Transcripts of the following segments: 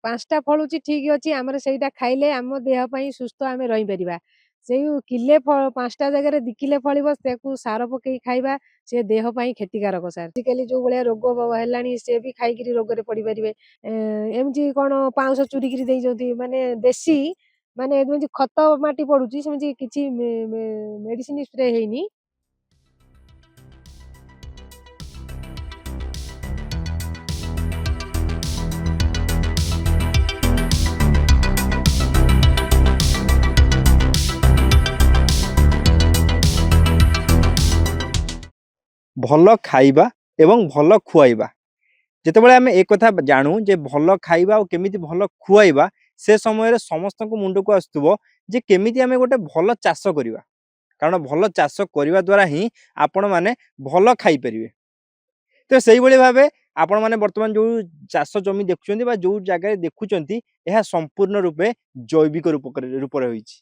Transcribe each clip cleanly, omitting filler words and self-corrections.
5ଟା ଫଳୁଛି ଠିକ ଅଛି, ଆମର ସେଇଟା ଖାଇଲେ ଆମ ଦେହ ପାଇଁ ସୁସ୍ଥ ଆମେ ରହିପାରିବା। ସେଇ କିଲେ 5ଟା ଜାଗାରେ 2 କିଲେ ଫଳିବ, ତାକୁ ସାର ପକେଇ ଖାଇବା, ସେ ଦେହ ପାଇଁ କ୍ଷତିକାରକ ସାର୍। ଆଜିକାଲି ଯୋଉ ଭଳିଆ ରୋଗ ହେଲାଣି, ସେ ବି ଖାଇକିରି ରୋଗରେ ପଡିପାରିବେ। ଏମିତି କଣ ପାଉଁଶ ଚୁରିକିରି ଦେଇଛନ୍ତି, ମାନେ ଦେଶୀ, ମାନେ ଯେମିତି ଖତ ମାଟି ପଡୁଛି ସେମିତି କିଛି ମେଡିସିନ ସ୍ପ୍ରେ ହେଇନି। ଭଲ ଖାଇବା ଏବଂ ଭଲ ଖୁଆଇବା। ଯେତେବେଳେ ଆମେ ଏ କଥା ଜାଣୁ ଯେ ଭଲ ଖାଇବା ଆଉ କେମିତି ଭଲ ଖୁଆଇବା, ସେ ସମୟରେ ସମସ୍ତଙ୍କ ମୁଣ୍ଡକୁ ଆସୁଥିବ ଯେ କେମିତି ଆମେ ଗୋଟେ ଭଲ ଚାଷ କରିବା। କାରଣ ଭଲ ଚାଷ କରିବା ଦ୍ୱାରା ହିଁ ଆପଣମାନେ ଭଲ ଖାଇପାରିବେ। ତ ସେଇଭଳି ଭାବେ ଆପଣମାନେ ବର୍ତ୍ତମାନ ଯେଉଁ ଚାଷ ଜମି ଦେଖୁଛନ୍ତି ବା ଯେଉଁ ଜାଗାରେ ଦେଖୁଛନ୍ତି, ଏହା ସମ୍ପୂର୍ଣ୍ଣ ରୂପେ ଜୈବିକ ରୂପରେ ହୋଇଛି।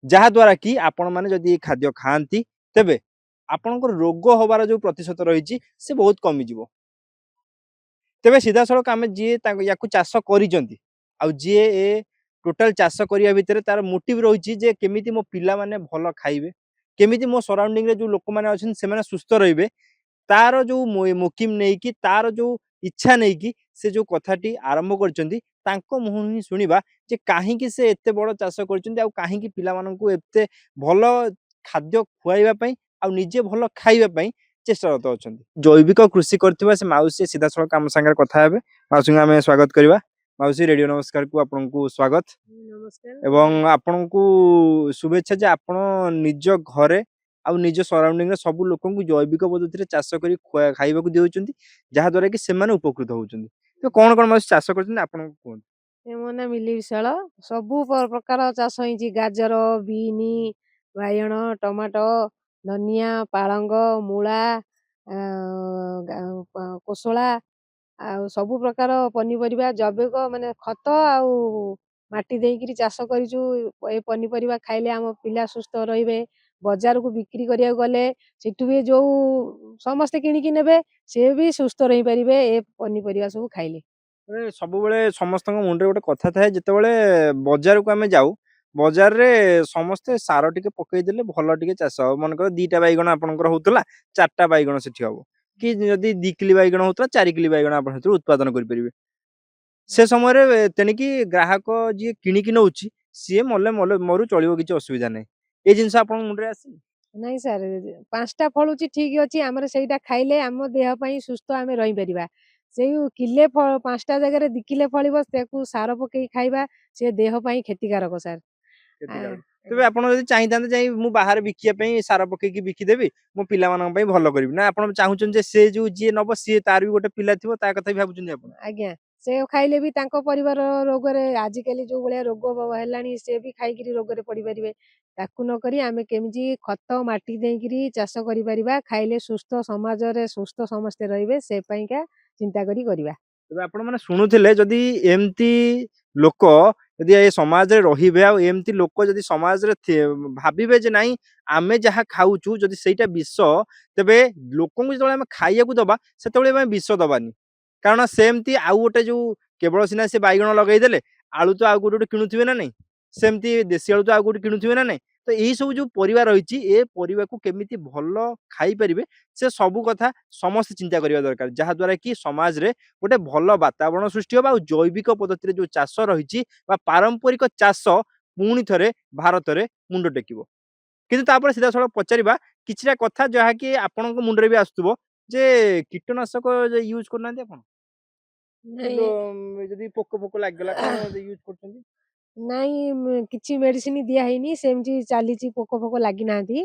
ଯାହାଦ୍ୱାରା କି ଆପଣମାନେ ଯଦି ଏ ଖାଦ୍ୟ ଖାଆନ୍ତି, ତେବେ ଆପଣଙ୍କର ରୋଗ ହବାର ଯେଉଁ ପ୍ରତିଶତ ରହିଛି ସେ ବହୁତ କମିଯିବ। ତେବେ ସିଧାସଳଖ ଆମେ ଯିଏ ୟାକୁ ଚାଷ କରିଛନ୍ତି, ଆଉ ଯିଏ ଏ ଟୋଟାଲ ଚାଷ କରିବା ଭିତରେ ତାର ମୋଟିଭ ରହିଛି ଯେ କେମିତି ମୋ ପିଲାମାନେ ଭଲ ଖାଇବେ, କେମିତି ମୋ ସରାଉଣ୍ଡିଂରେ ଯେଉଁ ଲୋକମାନେ ଅଛନ୍ତି ସେମାନେ ସୁସ୍ଥ ରହିବେ, ତାର ଯେଉଁ ମୋକିମ ନେଇକି, ତାର ଯେଉଁ ଇଚ୍ଛା ନେଇକି ସେ ଯେଉଁ କଥାଟି ଆରମ୍ଭ କରିଛନ୍ତି, ତାଙ୍କ ମୁହଁରୁ ହିଁ ଶୁଣିବା ଯେ କାହିଁକି ସେ ଏତେ ବଡ଼ ଚାଷ କରିଛନ୍ତି, ଆଉ କାହିଁକି ପିଲାମାନଙ୍କୁ ଏତେ ଭଲ ଖାଦ୍ୟ ଖୁଆଇବା ପାଇଁ ଆଉ ନିଜେ ଭଲ ଖାଇବା ପାଇଁ ଚେଷ୍ଟାରତ ଅଛନ୍ତି। ଜୈବିକ କୃଷି କରୁଥିବା ସେ ମାଉସୀ ସିଧାସଳଖ ଆମ ସାଙ୍ଗରେ କଥା ହେବେ। ମାଉସୀଙ୍କୁ ଆମେ ସ୍ୱାଗତ କରିବା। ମାଉସୀ, ରେଡିଓ ନମସ୍କାରକୁ ଆପଣଙ୍କୁ ସ୍ୱାଗତ ନମସ୍କାର। ଏବଂ ଆପଣଙ୍କୁ ଶୁଭେଚ୍ଛା ଯେ ଆପଣ ନିଜ ଘରେ ଆଉ ନିଜ ସରାଉଣ୍ଡିଂରେ ସବୁ ଲୋକଙ୍କୁ ଜୈବିକ ପଦ୍ଧତିରେ ଚାଷ କରି ଖାଇବାକୁ ଦେଉଛନ୍ତି, ଯାହାଦ୍ୱାରା କି ସେମାନେ ଉପକୃତ ହଉଛନ୍ତି। ତ କଣ କଣ ମାଉସୀ ଚାଷ କରୁଛନ୍ତି ଆପଣଙ୍କୁ କୁହନ୍ତୁ। ମୋ ନାଁ ମିଲି ବିଶାଳ। ସବୁ ପ୍ରକାର ଚାଷ ହେଇଛି, ଗାଜର, ବିନି, ବାଇଗଣ, ଟମାଟୋ, ଧନିଆ, ପାଳଙ୍ଗ, ମୂଳା, କୋଶଳା, ଆଉ ସବୁ ପ୍ରକାର ପନିପରିବା ଜୈବିକ, ମାନେ ଖତ ଆଉ ମାଟି ଦେଇକିରି ଚାଷ କରିଛୁ। ଏ ପନିପରିବା ଖାଇଲେ ଆମ ପିଲା ସୁସ୍ଥ ରହିବେ। ବଜାରକୁ ବିକ୍ରି କରିବାକୁ ଗଲେ ସେଠୁ ବି ଯୋଉ ସମସ୍ତେ କିଣିକି ନେବେ, ସେ ବି ସୁସ୍ଥ ରହିପାରିବେ ଏ ପନିପରିବା ସବୁ ଖାଇଲେ। ସବୁବେଳେ ସମସ୍ତଙ୍କ ମୁଣ୍ଡରେ ଗୋଟେ କଥା ଥାଏ, ଯେତେବେଳେ ବଜାରକୁ ଆମେ ଯାଉ, ବଜାରରେ ସମସ୍ତେ ସାର ଟିକେ ପକେଇଦେଲେ ଭଲ ଟିକେ ଚାଷ ହବ। ମନେକର 2ଟା ବାଇଗଣ ଆପଣଙ୍କର ହଉଥିଲା, 4ଟା ବାଇଗଣ ସେଠି ହବ, କି ଯଦି 2 କିଲି ବାଇଗଣ ହଉଥିଲା, 4 କିଲି ବାଇଗଣ ଆପଣ ସେଥିରୁ ଉତ୍ପାଦନ କରିପାରିବେ। ସେ ସମୟରେ ତେଣିକି ଗ୍ରାହକ ଯିଏ କିଣିକି ନଉଛି, ସିଏ ମଲେ ମରୁ, ଚଳିବ, କିଛି ଅସୁବିଧା ନାହିଁ। ଏ ଜିନିଷ ଆପଣଙ୍କ ମୁଣ୍ଡରେ ଆସିନି? ନାଇଁ ସାର୍, 5ଟା ଫଳୁଛି ଠିକ ଅଛି, ଆମର ସେଇଟା ଖାଇଲେ ଆମ ଦେହ ପାଇଁ ସୁସ୍ଥ ଆମେ ରହିପାରିବା। ସେଇ କିଲେ 5ଟା ଜାଗାରେ 2 କିଲେ ଫଳିବ, ତାକୁ ସାର ପକେଇ ଖାଇବା, ସେ ଦେହ ପାଇଁ କ୍ଷତିକାରକ ସାର୍। ତେବେ ଆପଣ ଯଦି ଚାହିଁଥାନ୍ତେ ଯାଇ ମୁଁ ବାହାରେ ବିକିବା ପାଇଁ ସାର ପକେଇକି ବିକିଦେବି, ମୋ ପିଲାମାନଙ୍କ ପାଇଁ ଭଲ କରିବି, ନା ଆପଣ ଚାହୁଁଛନ୍ତି ଯେ ସେ ଯୋଉ ଯିଏ ନବ ସିଏ ତାର ବି ଗୋଟେ ପିଲା ଥିବ, ତା କଥା ବି ଭାବୁଛନ୍ତି ଆପଣ? ଆଜ୍ଞା, ସେ ଖାଇଲେ ବି ତାଙ୍କ ପରିବାର ରୋଗରେ, ଆଜିକାଲି ଯୋଉ ଭଳିଆ ରୋଗ ହେଲାଣି, ସେ ବି ଖାଇକିରି ରୋଗରେ ପଡିପାରିବେ। ତାକୁ ନ କରି ଆମେ କେମିତି ଖତ ମାଟି ଦେଇକିରି ଚାଷ କରିପାରିବା, ଖାଇଲେ ସୁସ୍ଥ, ସମାଜରେ ସୁସ୍ଥ ସମସ୍ତେ ରହିବେ, ସେ ପାଇଁକା ଚିନ୍ତା କରି କରିବା। ତେବେ ଆପଣ ମାନେ ଶୁଣୁଥିଲେ, ଯଦି ଏମିତି ଲୋକ ଯଦି ଏ ସମାଜରେ ରହିବେ, ଆଉ ଏମିତି ଲୋକ ଯଦି ସମାଜରେ ଭାବିବେ ଯେ ନାଇଁ ଆମେ ଯାହା ଖାଉଛୁ ଯଦି ସେଇଟା ବିଷ, ତେବେ ଲୋକଙ୍କୁ ଯେତେବେଳେ ଆମେ ଖାଇବାକୁ ଦବା, ସେତେବେଳେ ଆମେ ବିଷ ଦବାନି। କାରଣ ସେମିତି ଆଉ ଗୋଟେ ଯୋଉ କେବଳ ସିନା ସେ ବାଇଗଣ ଲଗେଇଦେଲେ, ଆଳୁ ତ ଆଉ ଗୋଟେ କିଣୁଥିବେ ନା ନାଇଁ, ସେମିତି ଦେଶୀ ଆଳୁ ତ ଆଉ ଗୋଟେ କିଣୁଥିବେ ନା ନାଇଁ। ତ ଏଇ ସବୁ ଯୋଉ ପରିବା ରହିଛି, ଏ ପରିବାକୁ କେମିତି ଭଲ ଖାଇପାରିବେ, ସେ ସବୁ କଥା ସମସ୍ତେ ଚିନ୍ତା କରିବା ଦରକାର, ଯାହାଦ୍ୱାରା କି ସମାଜରେ ଗୋଟେ ଭଲ ବାତାବରଣ ସୃଷ୍ଟି ହେବ, ଆଉ ଜୈବିକ ପଦ୍ଧତିରେ ଯୋଉ ଚାଷ ରହିଛି ବା ପାରମ୍ପରିକ ଚାଷ ପୁଣି ଥରେ ଭାରତରେ ମୁଣ୍ଡ ଟେକିବ। କିନ୍ତୁ ତାପରେ ସିଧାସଳଖ ପଚାରିବା କିଛିଟା କଥା ଯାହାକି ଆପଣଙ୍କ ମୁଣ୍ଡରେ ବି ଆସୁଥିବ, ଯେ କୀଟନାଶକ ୟୁଜ କରୁନାହାନ୍ତି ଆପଣ? ଯଦି ପୋକ ଲାଗିଗଲା, କଣ ୟୁଜ କରୁଛନ୍ତି? ନାଇଁ, କିଛି ମେଡିସିନ ଦିଆ ହେଇନି, ସେମିତି ଚାଲିଛି, ପୋକ ଫୋକ ଲାଗିନାହାନ୍ତି।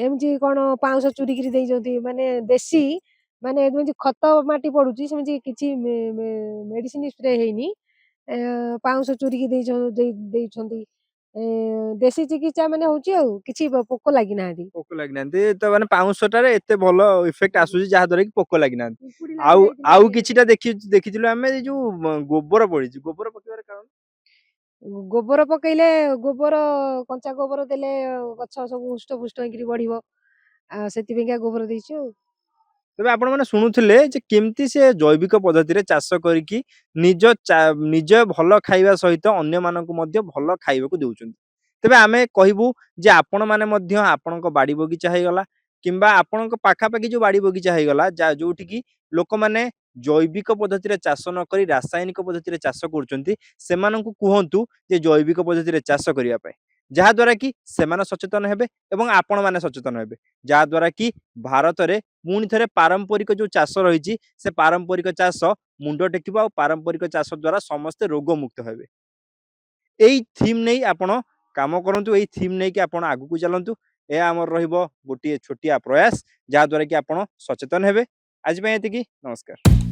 ଏମିତି କଣ ପାଉଁଶ ଚୁରିକିରି ଦେଇଛନ୍ତି, ମାନେ ଦେଶୀ, ମାନେ ଯେମିତି ଖତ ମାଟି ପଡୁଛି ସେମିତି କିଛି ମେଡିସିନ ସ୍ପ୍ରେ ହେଇନି। ପାଉଁଶ ଚୁରିକି ଦେଇଛନ୍ତି। ଦେଶୀ ଚିକିତ୍ସା ମାନେ ହଉଛି, ଆଉ କିଛି ପୋକ ଲାଗିନାହାନ୍ତି। ପୋକ ଲାଗିନାହାନ୍ତି, ତ ମାନେ ପାଉଁଶଟାରେ ଏତେ ଭଲ ଇଫେକ୍ଟ ଆସୁଛି, ଯାହାଦ୍ୱାରା କି ପୋକ ଲାଗିନାହାନ୍ତି। ପିମ୍ପୁଡି ଆଉ ଲାଗିଯାଇଥିଲେ ଆଉ ମରିଯାଇଥିଲେ। କିଛିଟା ଦେଖିଥିଲୁ ଆମେ, ଏ ଯୋଉ ଗୋବର ପଡିଛି, ଗୋବର ପକେଇବାର କାରଣ? ଗୋବର ପକେଇଲେ, କଞ୍ଚା ଗୋବର ଦେଲେ ଗଛ ସବୁ ହୃଷ୍ଟ ପୁଷ୍ଟ ହେଇକିରି ବଢିବ, ଆଉ ସେଥିପାଇଁକା ଗୋବର ଦେଇଛୁ। ତେବେ ଆପଣମାନେ ଶୁଣୁଥିଲେ ଯେ କେମିତି ସେ ଜୈବିକ ପଦ୍ଧତିରେ ଚାଷ କରିକି ନିଜ ଭଲ ଖାଇବା ସହିତ ଅନ୍ୟମାନଙ୍କୁ ମଧ୍ୟ ଭଲ ଖାଇବାକୁ ଦେଉଛନ୍ତି। ତେବେ ଆମେ କହିବୁ ଯେ ଆପଣମାନେ ମଧ୍ୟ ଆପଣଙ୍କ ବାଡ଼ି ବଗିଚା ହେଇଗଲା କିମ୍ବା ଆପଣଙ୍କ ପାଖାପାଖି ଯୋଉ ବାଡ଼ି ବଗିଚା ହେଇଗଲା ଯୋଉଠିକି ଲୋକମାନେ ଜୈବିକ ପଦ୍ଧତିରେ ଚାଷ ନ କରି ରାସାୟନିକ ପଦ୍ଧତିରେ ଚାଷ କରୁଛନ୍ତି, ସେମାନଙ୍କୁ କୁହନ୍ତୁ ଯେ ଜୈବିକ ପଦ୍ଧତିରେ ଚାଷ କରିବା ପାଇଁ। ଯାହାଦ୍ୱାରା କି ସେମାନେ ସଚେତନ ହେବେ ଏବଂ ଆପଣମାନେ ସଚେତନ ହେବେ। ଯାହାଦ୍ୱାରା କି ଭାରତରେ ପୁଣି ଥରେ ପାରମ୍ପରିକ ଯୋଉ ଚାଷ ରହିଛି ସେ ପାରମ୍ପରିକ ଚାଷ ମୁଣ୍ଡ ଟେକିବ ଆଉ ପାରମ୍ପରିକ ଚାଷ ଦ୍ୱାରା ସମସ୍ତେ ରୋଗମୁକ୍ତ ହେବେ। ଏଇ ଥିମ୍ ନେଇ ଆପଣ କାମ କରନ୍ତୁ, ଏଇ ଥିମ୍ ନେଇକି ଆପଣ ଆଗକୁ ଚାଲନ୍ତୁ। ଏହା ଆମର ରହିବ ଗୋଟିଏ ଛୋଟିଆ ପ୍ରୟାସ ଯାହାଦ୍ୱାରା କି ଆପଣ ସଚେତନ ହେବେ। ଆଜି ପାଇଁ ଏତିକି, ନମସ୍କାର।